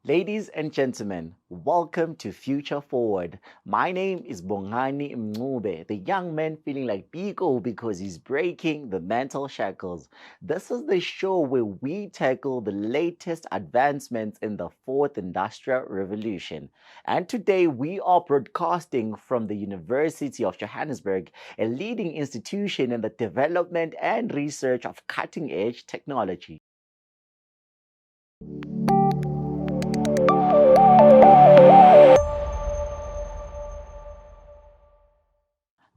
Ladies and gentlemen, welcome to Future Forward. My name is Bongani, the young man feeling like Pico because he's breaking the mental shackles. This is the show where we tackle the latest advancements in the fourth industrial revolution. And today we are broadcasting from the University of Johannesburg, a leading institution in the development and research of cutting-edge technology.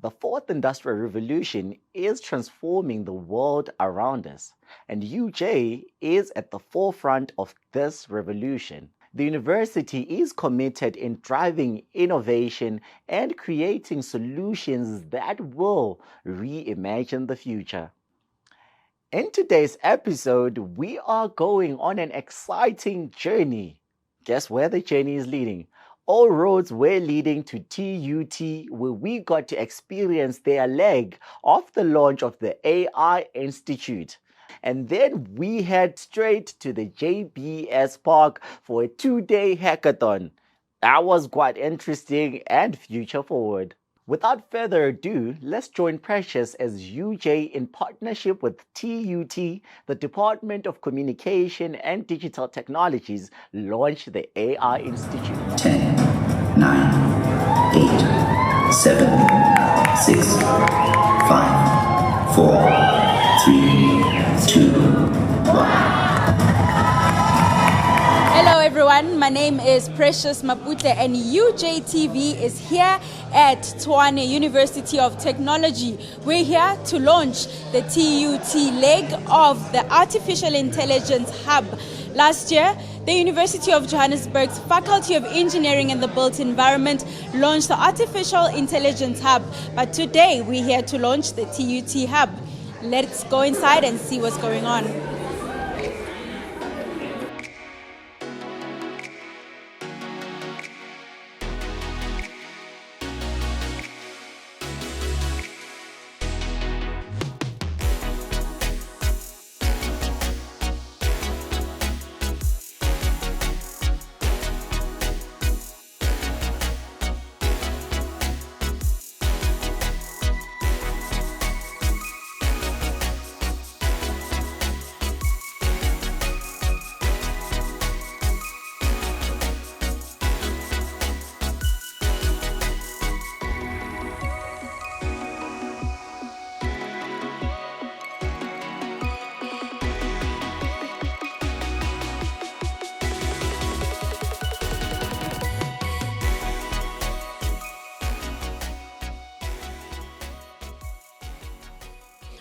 The fourth industrial revolution is transforming the world around us, and UJ is at the forefront of this revolution. The university is committed in driving innovation and creating solutions that will reimagine the future. In today's episode, we are going on an exciting journey. Guess where the journey is leading? All roads were leading to TUT, where we got to experience their leg of the launch of the AI Institute. And then we head straight to the JBS Park for a 2-day hackathon. That was quite interesting and future forward. Without further ado, let's join Precious as UJ in partnership with TUT, the Department of Communication and Digital Technologies, launch the AI Institute. 10, 9, 8, 7, 6, 5, 4, 3, 2, 1. Hello everyone, my name is Precious Mapute and UJTV is here at Tshwane University of Technology. We're here to launch the TUT leg of the Artificial Intelligence Hub. Last year, the University of Johannesburg's Faculty of Engineering and the Built Environment launched the Artificial Intelligence Hub. But today, we're here to launch the TUT Hub. Let's go inside and see what's going on.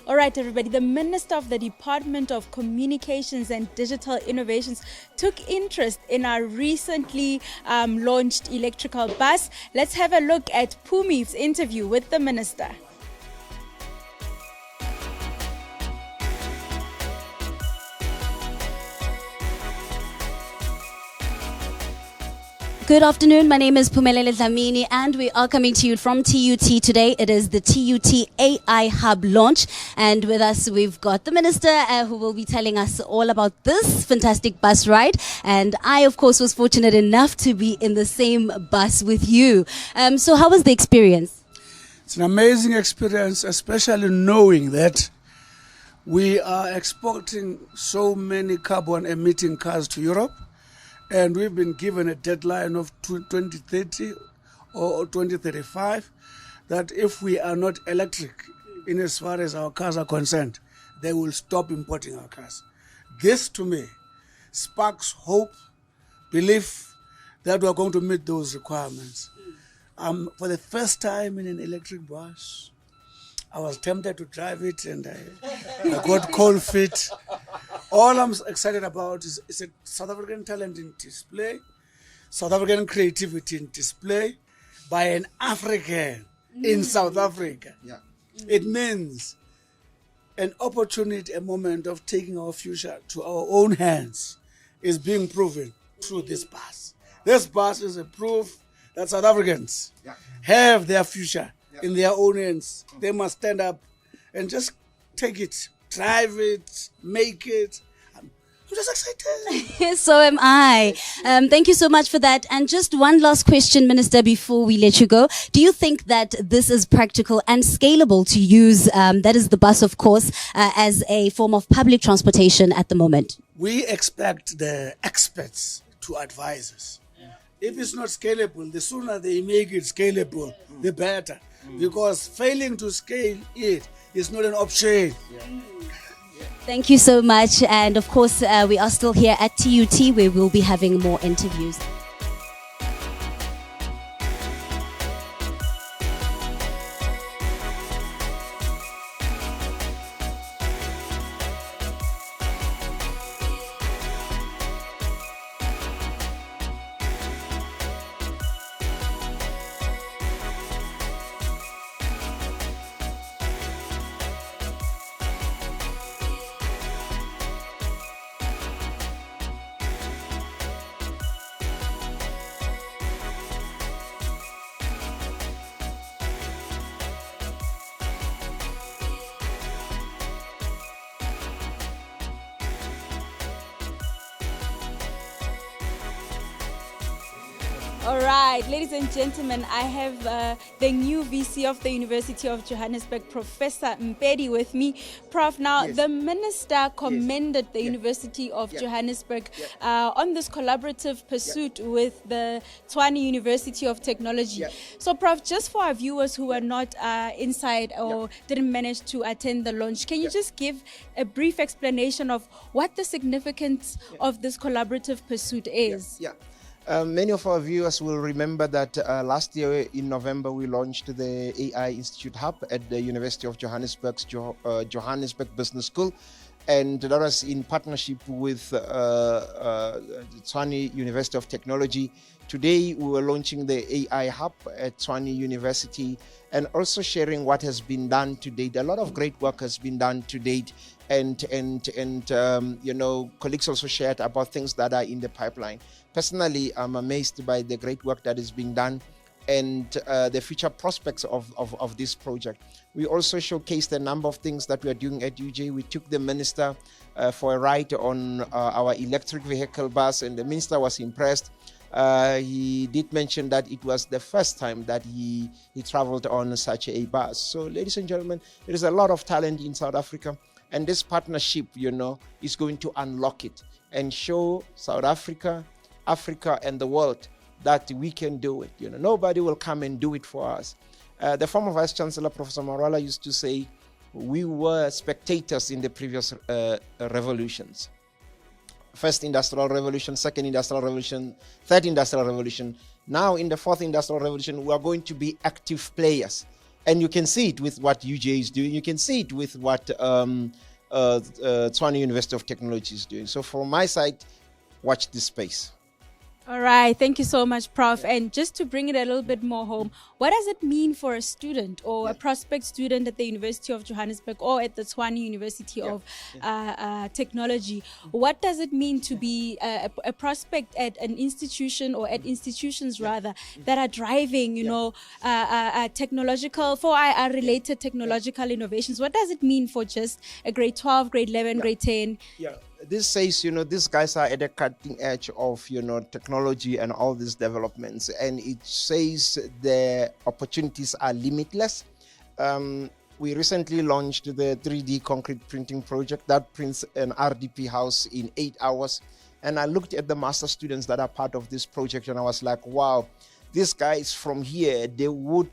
All right, everybody, the Minister of the Department of Communications and Digital Innovations took interest in our recently launched electrical bus. Let's have a look at Pumi's interview with the Minister. Good afternoon, my name is Pumelele Dlamini and we are coming to you from TUT today. It is the TUT AI Hub launch and with us we've got the Minister who will be telling us all about this fantastic bus ride, and I of course was fortunate enough to be in the same bus with you. So how was the experience? It's an amazing experience, especially knowing that we are exporting so many carbon emitting cars to Europe. And we've been given a deadline of 2030 or 2035 that if we are not electric in as far as our cars are concerned, they will stop importing our cars. This to me sparks hope, belief that we are going to meet those requirements. For the first time in an electric bus, I was tempted to drive it and I got cold feet. All I'm excited about is a South African talent in display, South African creativity in display by an African in South Africa. Yeah. It means an opportunity, a moment of taking our future to our own hands is being proven through this bus. This bus is a proof that South Africans have their future in their own hands. They must stand up and just take it, drive it, make it. I'm just excited. So am I. Thank you so much for that. And just one last question, Minister, before we let you go. Do you think that this is practical and scalable to use, that is the bus, of course, as a form of public transportation at the moment? We expect the experts to advise us. If it's not scalable, the sooner they make it scalable, the better. Because failing to scale it is not an option. Thank you so much. And of course, we are still here at TUT where we'll be having more interviews. All right, ladies and gentlemen, I have the new VC of the University of Johannesburg, Professor Mpedi, with me. Prof, now the minister commended the University of Johannesburg on this collaborative pursuit with the Tshwane University of Technology. So, Prof, just for our viewers who are not inside or didn't manage to attend the launch, can you just give a brief explanation of what the significance of this collaborative pursuit is? Many of our viewers will remember that last year in November we launched the AI Institute Hub at the University of Johannesburg's Johannesburg Business School, and that was in partnership with Tshwane University of Technology. Today we were launching the AI Hub at Tshwane University and also sharing what has been done to date. A lot of great work has been done to date, and you know, colleagues also shared about things that are in the pipeline. Personally, I'm amazed by the great work that is being done and the future prospects of this project. We also showcased a number of things that we are doing at UJ. We took the minister for a ride on our electric vehicle bus, and the minister was impressed. He did mention that it was the first time that he traveled on such a bus. So, ladies and gentlemen, there is a lot of talent in South Africa, and this partnership, you know, is going to unlock it and show South Africa, and the world that we can do it. You know, nobody will come and do it for us. The former Vice Chancellor, Professor Marwala, used to say, we were spectators in the previous revolutions. First Industrial Revolution, Second Industrial Revolution, Third Industrial Revolution. Now in the Fourth Industrial Revolution, we are going to be active players. And you can see it with what UJ is doing. You can see it with what Tshwane University of Technology is doing. So from my side, watch this space. All right, thank you so much, Prof. And just to bring it a little bit more home, what does it mean for a student or a prospect student at the University of Johannesburg or at the Tshwane University of Technology? What does it mean to be a prospect at an institution or at institutions rather that are driving, you know, technological, related technological innovations? What does it mean for just a grade 12, grade 11, grade 10? This says, you know, these guys are at the cutting edge of, you know, technology and all these developments. And it says the opportunities are limitless. We recently launched the 3D concrete printing project that prints an RDP house in 8 hours. And I looked at the master students that are part of this project and I was like, wow, these guys from here, they would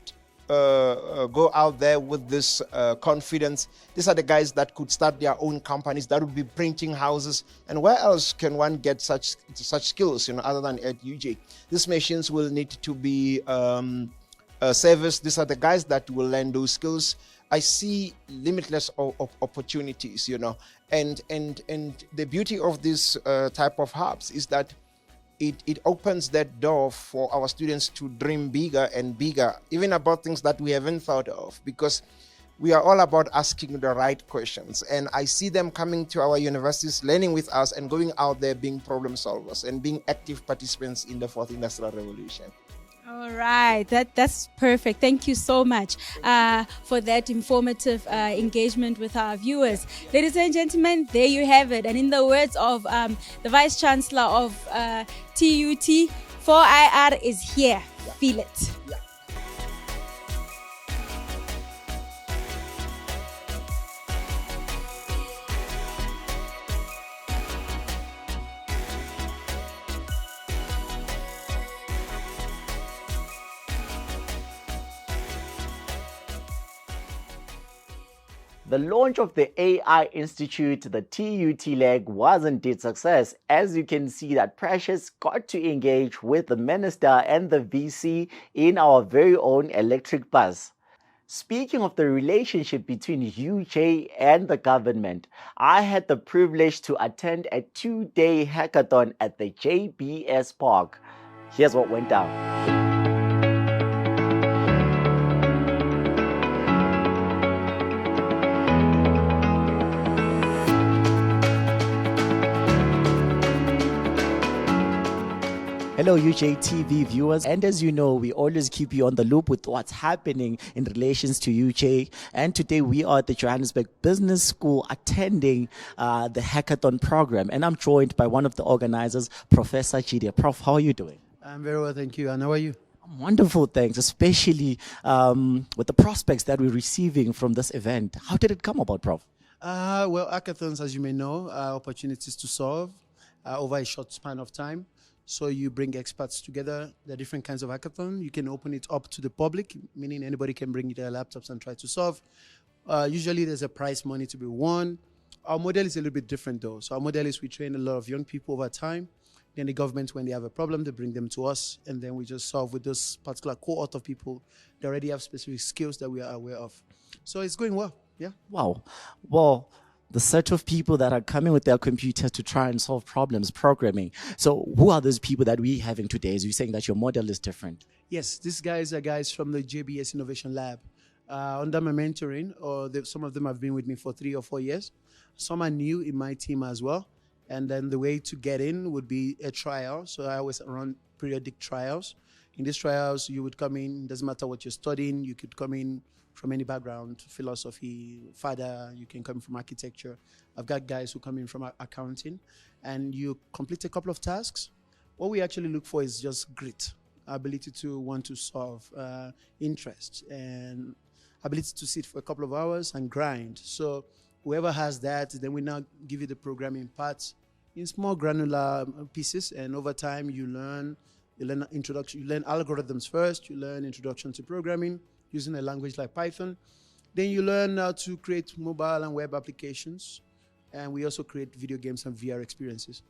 go out there with this confidence. These are the guys that could start their own companies, that would be printing houses. And where else can one get such skills, you know, other than at UJ? These machines will need to be serviced. These are the guys that will learn those skills. I see limitless opportunities, you know, and the beauty of this type of hubs is that it opens that door for our students to dream bigger and bigger, even about things that we haven't thought of, because we are all about asking the right questions. And I see them coming to our universities, learning with us and going out there being problem solvers and being active participants in the Fourth Industrial Revolution. All right, that's perfect. Thank you so much for that informative engagement with our viewers. Ladies and gentlemen, there you have it. And in the words of the Vice Chancellor of TUT, 4IR is here. Feel it. The launch of the AI Institute, the TUT leg, was indeed success. As you can see that Precious got to engage with the minister and the VC in our very own electric bus. Speaking of the relationship between UJ and the government, I had the privilege to attend a 2-day hackathon at the JBS Park. Here's what went down. Hello UJTV viewers, and as you know, we always keep you on the loop with what's happening in relations to UJ. And today we are at the Johannesburg Business School attending the hackathon program, and I'm joined by one of the organizers, Professor Chidi. Prof, how are you doing? I'm very well, thank you. And how are you? Wonderful, thanks, especially with the prospects that we're receiving from this event. How did it come about, Prof? Well, hackathons, as you may know, are opportunities to solve over a short span of time. So you bring experts together. There are different kinds of hackathon. You can open it up to the public, meaning anybody can bring their laptops and try to solve. Usually there's a prize money to be won. Our model is a little bit different though. So our model is we train a lot of young people over time. Then the government, when they have a problem, they bring them to us. And then we just solve with this particular cohort of people that already have specific skills that we are aware of. So it's going well, yeah. Wow. Well, the set of people that are coming with their computers to try and solve problems, programming. So who are those people that we're having today? As you're saying that your model is different. Yes, these guys are guys from the JBS Innovation Lab. Under my mentoring, some of them have been with me for 3 or 4 years. Some are new in my team as well. And then the way to get in would be a trial. So I always run periodic trials. In these trials, you would come in, doesn't matter what you're studying, you could come in from any background, philosophy, further, you can come from architecture. I've got guys who come in from accounting, and you complete a couple of tasks. What we actually look for is just grit, ability to want to solve, interest, and ability to sit for a couple of hours and grind. So whoever has that, then we now give you the programming parts in small granular pieces, and over time you learn introduction, you learn algorithms first, you learn introduction to programming, using a language like Python. Then you learn how to create mobile and web applications. And we also create video games and VR experiences.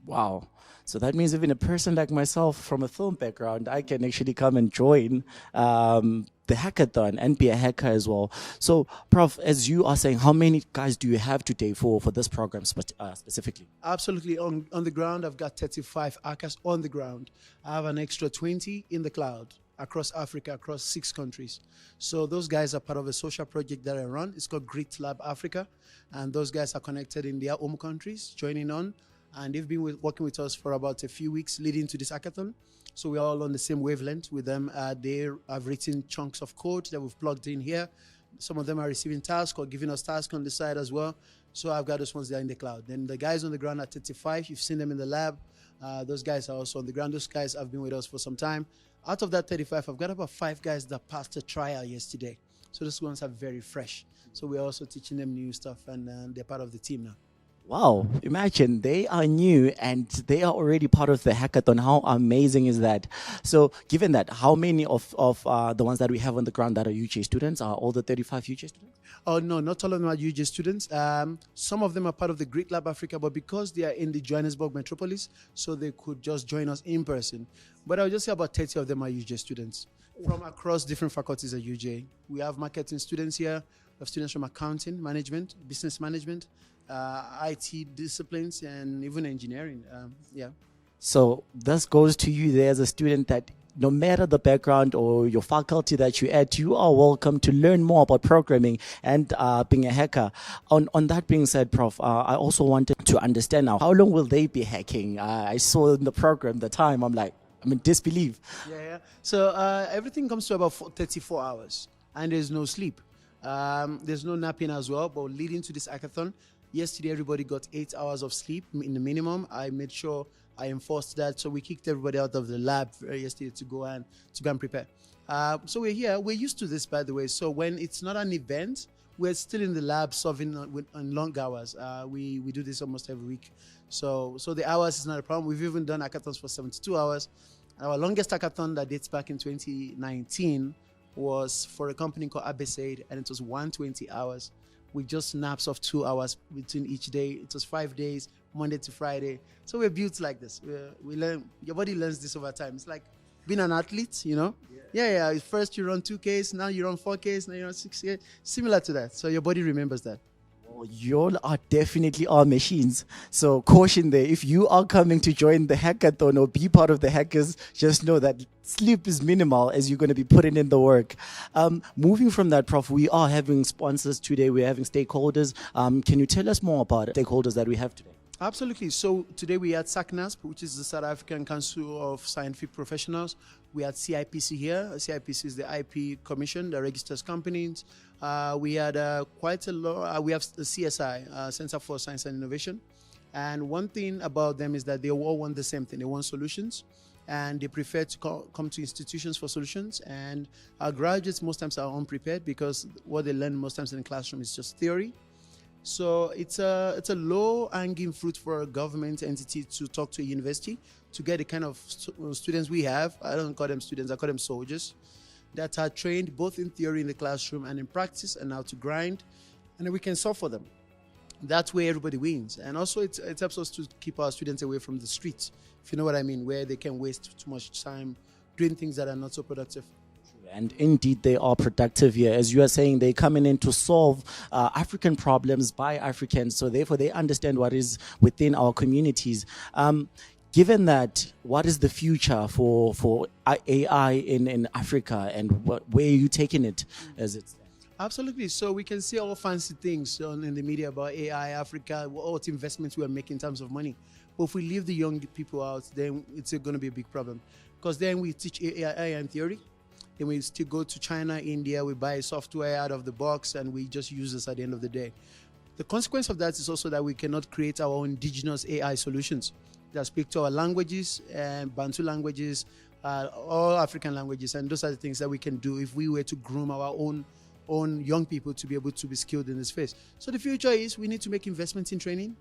Wow. So that means even a person like myself from a film background, I can actually come and join the hackathon and be a hacker as well. So, Prof, as you are saying, how many guys do you have today for this program specifically? Absolutely. On the ground, I've got 35 hackers on the ground. I have an extra 20 in the cloud, across Africa, across 6 countries. So those guys are part of a social project that I run. It's called Grit Lab Africa. And those guys are connected in their home countries, joining on. And they've been working with us for about a few weeks leading to this hackathon. So we're all on the same wavelength with them. They have written chunks of code that we've plugged in here. Some of them are receiving tasks or giving us tasks on the side as well. So I've got those ones there in the cloud. Then the guys on the ground are 35. You've seen them in the lab. Those guys are also on the ground. Those guys have been with us for some time. Out of that 35, I've got about 5 guys that passed a trial yesterday. So those ones are very fresh. So we're also teaching them new stuff, and they're part of the team now. Wow, imagine they are new and they are already part of the hackathon. How amazing is that? So given that, how many of the ones that we have on the ground that are UJ students are all the 35 UJ students? Oh, no, not all of them are UJ students. Some of them are part of the Grit Lab Africa, but because they are in the Johannesburg metropolis, so they could just join us in person. But I would just say about 30 of them are UJ students from across different faculties at UJ. We have marketing students here. We have students from accounting, management, business management, IT disciplines, and even engineering. Yeah. So this goes to you there as a student that no matter the background or your faculty that you add, you are welcome to learn more about programming and being a hacker. On that being said, Prof, I also wanted to understand now, how long will they be hacking? I saw in the program the time, I'm like, disbelief. Yeah. So everything comes to about 34 hours, and there's no sleep. There's no napping as well. But leading to this hackathon, yesterday everybody got 8 hours of sleep in the minimum. I made sure I enforced that. So we kicked everybody out of the lab yesterday to go and prepare. So we're here. We're used to this, by the way. So when it's not an event, we're still in the lab solving on long hours. We do this almost every week. So the hours is not a problem. We've even done hackathons for 72 hours. Our longest hackathon that dates back in 2019 was for a company called Abesaid, and it was 120 hours with just naps of 2 hours between each day. It was 5 days, Monday to Friday. So we're built like this. We learn. Your body learns this over time. It's like being an athlete, you know? Yeah. First you run 2Ks, now you run 4Ks, now you run 6Ks. Similar to that. So your body remembers that. Well, y'all are definitely our machines. So caution there. If you are coming to join the hackathon or be part of the hackers, just know that sleep is minimal as you're going to be putting in the work. Moving from that, Prof, we are having sponsors today. We're having stakeholders. Can you tell us more about stakeholders that we have today? Absolutely. So today we had SACNASP, which is the South African Council of Scientific Professionals. We had CIPC here. CIPC is the IP Commission that registers companies. We had quite a lot. We have the CSI, Center for Science and Innovation. And one thing about them is that they all want the same thing. They want solutions. And they prefer to come to institutions for solutions. And our graduates most times are unprepared because what they learn most times in the classroom is just theory. So it's a low-hanging fruit for a government entity to talk to a university to get the kind of students we have. I don't call them students, I call them soldiers that are trained both in theory in the classroom and in practice and how to grind, and then we can solve for them. That's where everybody wins. And also it helps us to keep our students away from the streets, if you know what I mean, where they can waste too much time doing things that are not so productive. And indeed, they are productive here. As you are saying, they're coming in to solve African problems by Africans. So therefore, they understand what is within our communities. Given that, what is the future for AI in Africa, and where are you taking it as it stands? Absolutely. So we can see all fancy things in the media about AI, Africa, what investments we are making in terms of money. But if we leave the young people out, then it's going to be a big problem. Because then we teach AI in theory. Then we still go to China, India, we buy software out of the box and we just use this at the end of the day. The consequence of that is also that we cannot create our own indigenous AI solutions that speak to our languages, Bantu languages, all African languages, and those are the things that we can do if we were to groom our own young people to be able to be skilled in this space. So the future is we need to make investments in training.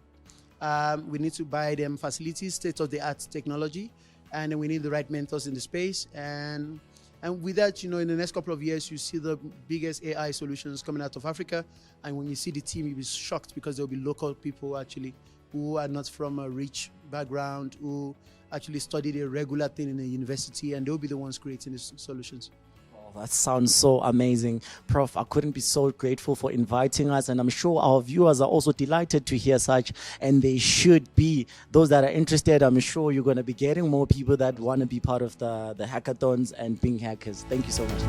We need to buy them facilities, state-of-the-art technology, and then we need the right mentors in the space. And with that, in the next couple of years, you see the biggest AI solutions coming out of Africa. And when you see the team, you'll be shocked because there'll be local people actually who are not from a rich background, who actually studied a regular thing in a university, and they'll be the ones creating these solutions. That sounds so amazing. Prof, I couldn't be so grateful for inviting us, and I'm sure our viewers are also delighted to hear such, and they should be. Those that are interested, I'm sure you're going to be getting more people that want to be part of the hackathons and being hackers. Thank you so much.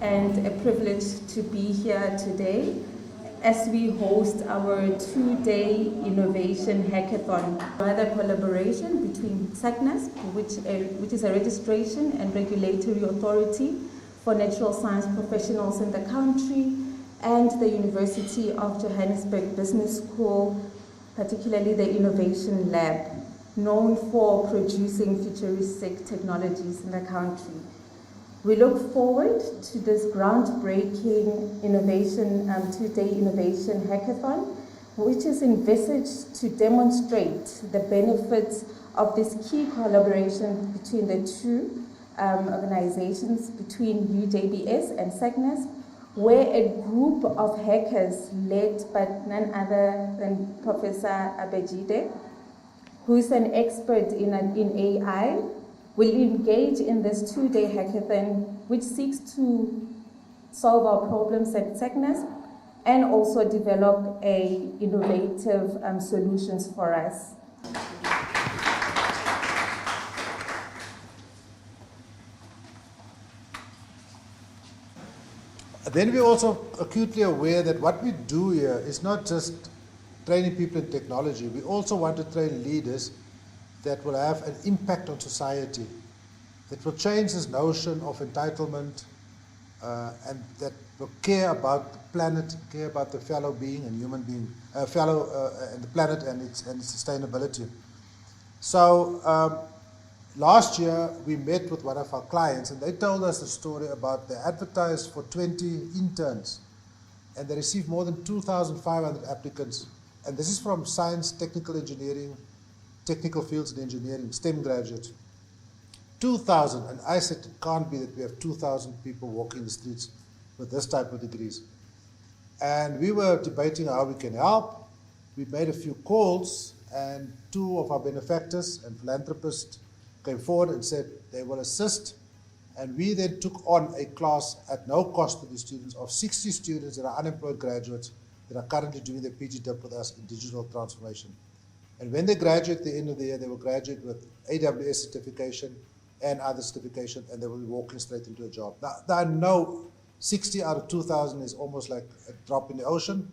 And a privilege to be here today as we host our 2-day innovation hackathon. Another collaboration between SACNASP, which is a registration and regulatory authority for natural science professionals in the country, and the University of Johannesburg Business School, particularly the Innovation Lab, known for producing futuristic technologies in the country. We look forward to this groundbreaking innovation, 2-day innovation hackathon, which is envisaged to demonstrate the benefits of this key collaboration between the two organizations, between UJBS and SACNASP, where a group of hackers led by none other than Professor Abejide, who's an expert in AI, will engage in this 2-day hackathon, which seeks to solve our problems at SACNASP and also develop innovative solutions for us. Then we're also acutely aware that what we do here is not just training people in technology. We also want to train leaders that will have an impact on society, that will change this notion of entitlement, and that will care about the planet, care about the fellow being and human being, and the planet and its sustainability. So last year we met with one of our clients and they told us the story about they advertised for 20 interns and they received more than 2,500 applicants. And this is from science, technical engineering, technical fields and engineering, STEM graduates. 2,000, and I said it can't be that we have 2,000 people walking the streets with this type of degrees. And we were debating how we can help. We made a few calls and two of our benefactors and philanthropists came forward and said they will assist. And we then took on a class at no cost to the students of 60 students that are unemployed graduates that are currently doing their PG dip with us in digital transformation. And when they graduate at the end of the year, they will graduate with AWS certification and other certification, and they will be walking straight into a job. Now, I know 60 out of 2,000 is almost like a drop in the ocean,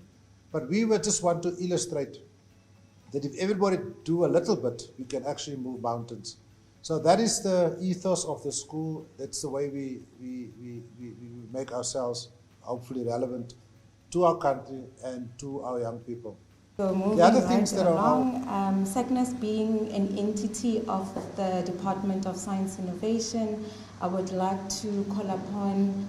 but we would just want to illustrate that if everybody do a little bit, we can actually move mountains. So that is the ethos of the school. That's the way we make ourselves hopefully relevant to our country and to our young people. So moving the other right things that along, SACNAS being an entity of the Department of Science Innovation, I would like to call upon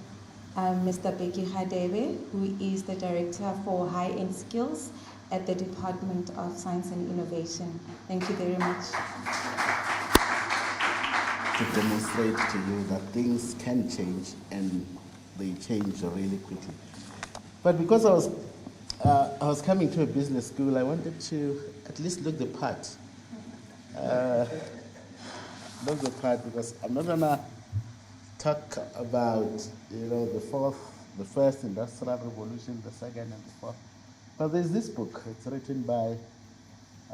Mr. Beki Hadebe, who is the Director for High-End Skills at the Department of Science and Innovation. Thank you very much. To demonstrate to you that things can change and they change really quickly. But because I was coming to a business school, I wanted to at least look the part. Look the part, because I'm not gonna talk about the first industrial revolution, the second and the fourth. But there's this book. It's written by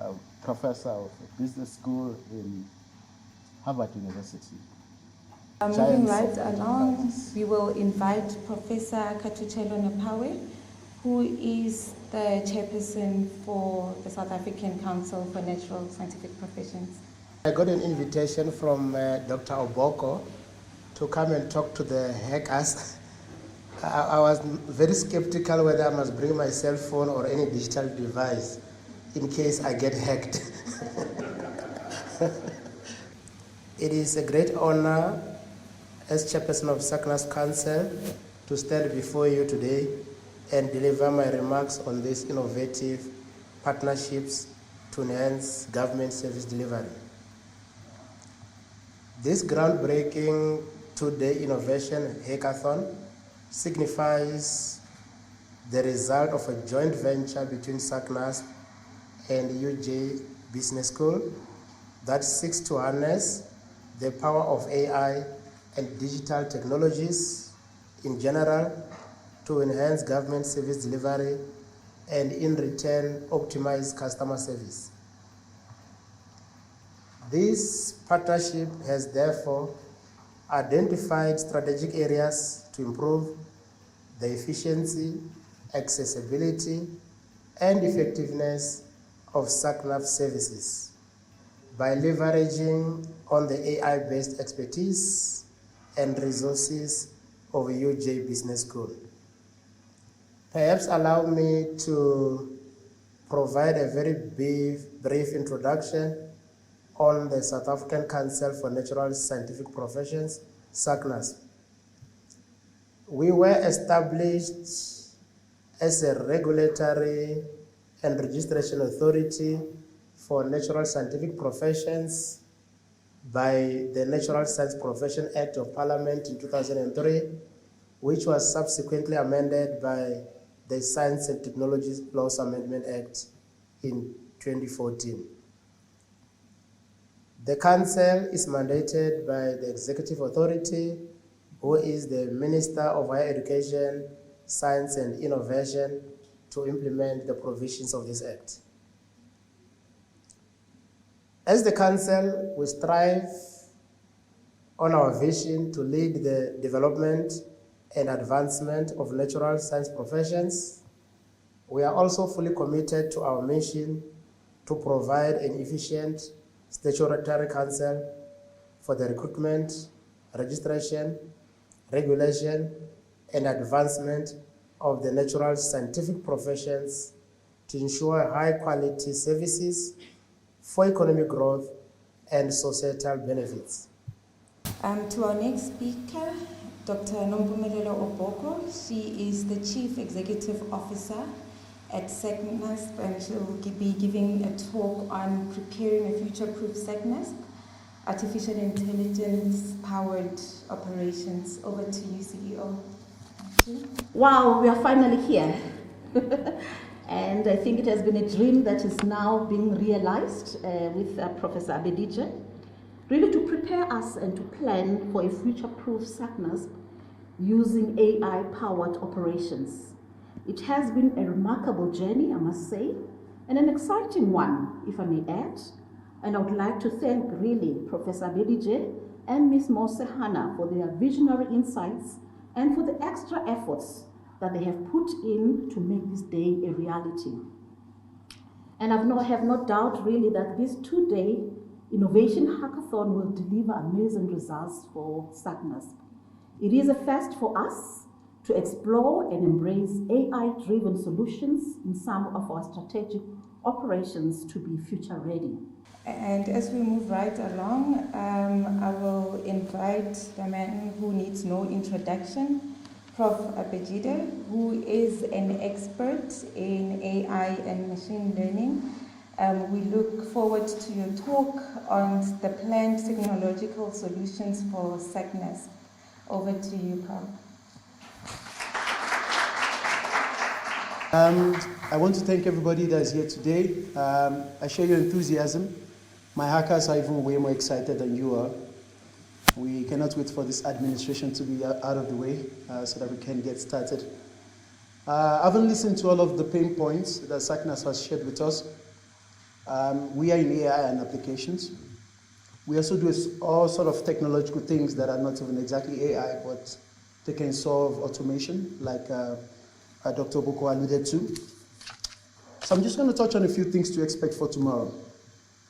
a professor of a business school in Harvard University. Moving right along, we will invite Professor Katuchelo Napawe, who is the chairperson for the South African Council for Natural Scientific Professions. I got an invitation from Dr. Oboko to come and talk to the hackers. I was very skeptical whether I must bring my cell phone or any digital device in case I get hacked. It is a great honor as chairperson of SACNAS Council to stand before you today and deliver my remarks on these innovative partnerships to enhance government service delivery. This groundbreaking two-day innovation hackathon signifies the result of a joint venture between SACNAS and UJ Business School that seeks to harness the power of AI and digital technologies in general to enhance government service delivery and in return optimize customer service. This partnership has therefore identified strategic areas to improve the efficiency, accessibility, and effectiveness of SACNAS services by leveraging on the AI-based expertise and resources of UJ Business School. Perhaps allow me to provide a very brief introduction on the South African Council for Natural Scientific Professions, SACNAS. We were established as a regulatory and registration authority for natural scientific professions by the Natural Science Profession Act of Parliament in 2003, which was subsequently amended by the Science and Technology Laws Amendment Act in 2014. The Council is mandated by the Executive Authority, who is the Minister of Higher Education, Science and Innovation, to implement the provisions of this Act. As the Council, we strive on our vision to lead the development and advancement of natural science professions. We are also fully committed to our mission to provide an efficient statutory council for the recruitment, registration, regulation, and advancement of the natural scientific professions to ensure high-quality services for economic growth and societal benefits. To our next speaker, Dr. Nompumelelo Oboko. She is the Chief Executive Officer at SECNASP, and she will be giving a talk on preparing a future-proof SECNASP, artificial intelligence-powered operations. Over to you, CEO. Thank you. Wow, we are finally here. And I think it has been a dream that is now being realized with Professor Abedije, really to prepare us and to plan for a future-proof SACNASP using AI-powered operations. It has been a remarkable journey, I must say, and an exciting one, if I may add. And I would like to thank really Professor Abedije and Ms. Mosehana for their visionary insights and for the extra efforts that they have put in to make this day a reality. And I have no doubt really that this 2-day innovation hackathon will deliver amazing results for SACNASP. It is a first for us to explore and embrace AI-driven solutions in some of our strategic operations to be future-ready. And as we move right along, I will invite the man who needs no introduction, Prof. Abedije, who is an expert in AI and machine learning. We look forward to your talk on the planned technological solutions for SACNASP. Over to you, Prof. I want to thank everybody that is here today. I share your enthusiasm. My hackers are even way more excited than you are. We cannot wait for this administration to be out of the way so that we can get started. I haven't listened to all of the pain points that SACNASP has shared with us. We are in AI and applications. We also do all sort of technological things that are not even exactly AI, but they can solve automation, like Dr. Boko alluded to. So I'm just going to touch on a few things to expect for tomorrow.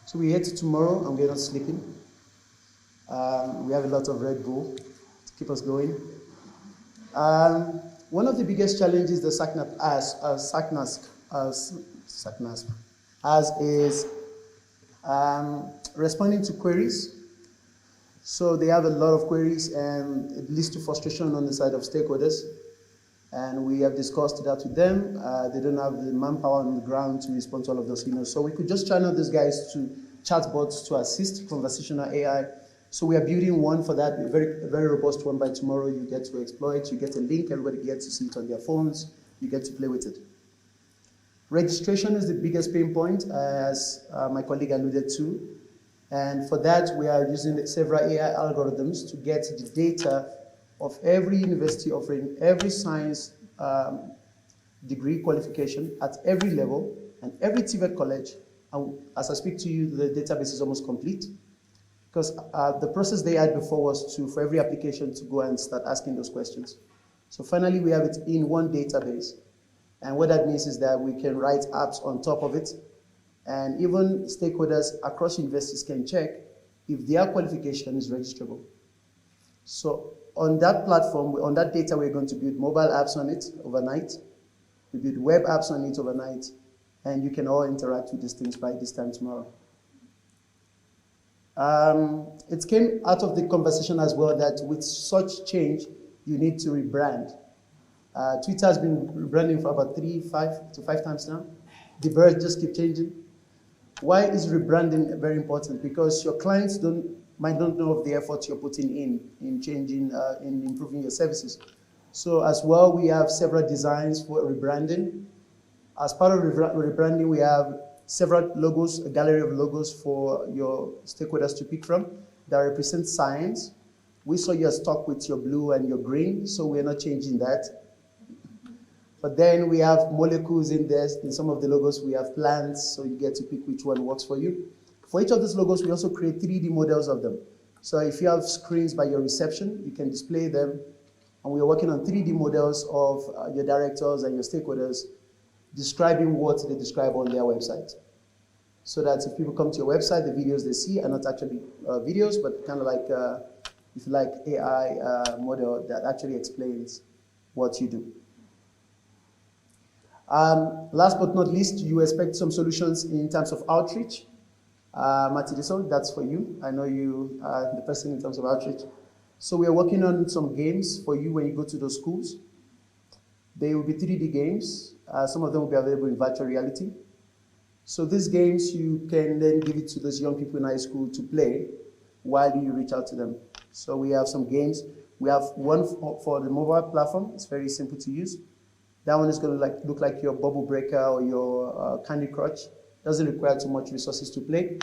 So we're here tomorrow and we're not sleeping. We have a lot of Red Bull to keep us going. One of the biggest challenges the SACNASP has is responding to queries. So they have a lot of queries and it leads to frustration on the side of stakeholders. And we have discussed that with them. They don't have the manpower on the ground to respond to all of those emails. So we could just channel these guys to chatbots to assist conversational AI. So we are building one for that, a very robust one. By tomorrow, you get to exploit, you get a link, everybody gets to see it on their phones, you get to play with it. Registration is the biggest pain point, as my colleague alluded to. And for that, we are using several AI algorithms to get the data of every university offering every science degree qualification at every level and every TVET college. And as I speak to you, the database is almost complete. Because the process they had before was for every application to go and start asking those questions. So finally, we have it in one database. And what that means is that we can write apps on top of it. And even stakeholders across universities can check if their qualification is registrable. So on that platform, on that data, we're going to build mobile apps on it overnight. We build web apps on it overnight. And you can all interact with these things by this time tomorrow. It came out of the conversation as well that with such change, you need to rebrand. Twitter has been rebranding for about 5 times now. The birds just keep changing. Why is rebranding very important? Because your clients might not know of the effort you're putting in changing, in improving your services. So as well, we have several designs for rebranding. As part of rebranding, we have several logos, a gallery of logos for your stakeholders to pick from that represent science. We saw you're stuck with your blue and your green, so we're not changing that. But then we have molecules in there. In some of the logos, we have plants, so you get to pick which one works for you. For each of these logos, we also create 3D models of them. So if you have screens by your reception, you can display them And we are working on 3D models of your directors and your stakeholders describing what they describe on their website. So that if people come to your website, the videos they see are not actually videos, but kind of like, if you like, AI model that actually explains what you do. Last but not least, you expect some solutions in terms of outreach. Matidiso, that's for you. I know you are the person in terms of outreach. So we are working on some games for you when you go to those schools. They will be 3D games. Some of them will be available in virtual reality. So these games, you can then give it to those young people in high school to play while you reach out to them. So we have some games. We have one for the mobile platform. It's very simple to use. That one is going to look like your Bubble Breaker or your Candy Crush. Doesn't require too much resources to play.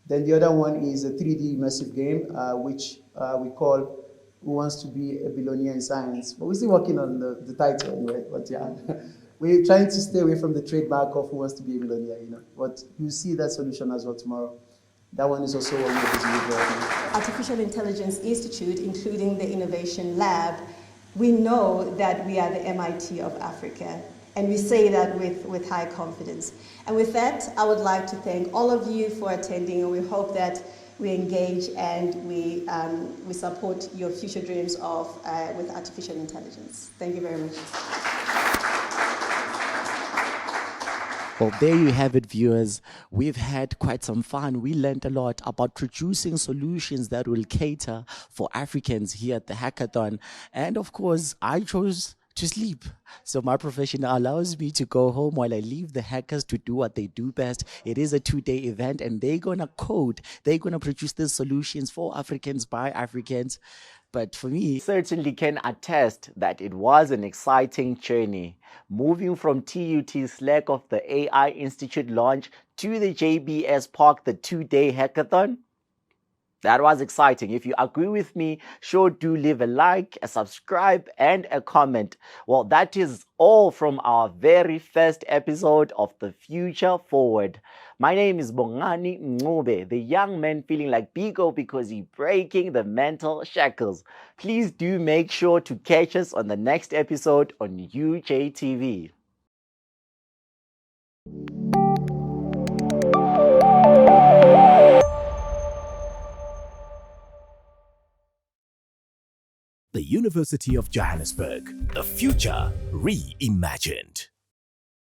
Then the other one is a 3D immersive game, which we call Who Wants to Be a Billionaire in Science. But we're still working on the title anyway. But yeah, we're trying to stay away from the trademark of Who Wants to Be a Billionaire, you know. But you see that solution as well tomorrow. That one is also what we're busy with. Artificial Intelligence Institute, including the Innovation Lab, we know that we are the MIT of Africa. And we say that with high confidence. And with that, I would like to thank all of you for attending, and we hope that we engage and we support your future dreams with artificial intelligence. Thank you very much. Well, there you have it, viewers. We've had quite some fun. We learned a lot about producing solutions that will cater for Africans here at the hackathon. And of course, I chose to sleep. So my profession allows me to go home while I leave the hackers to do what they do best. It is a 2-day event, and they're going to code. They're going to produce these solutions for Africans by Africans. But for me, certainly can attest that it was an exciting journey. Moving from TUT's Slack of the AI Institute launch to the JBS Park, the 2-day hackathon. That was exciting. If you agree with me, sure do leave a like, a subscribe, and a comment. Well, that is all from our very first episode of The Future Forward. My name is Bongani, the young man feeling like Bigo because he's breaking the mental shackles. Please do make sure to catch us on the next episode on UJTV. The University of Johannesburg, the future reimagined.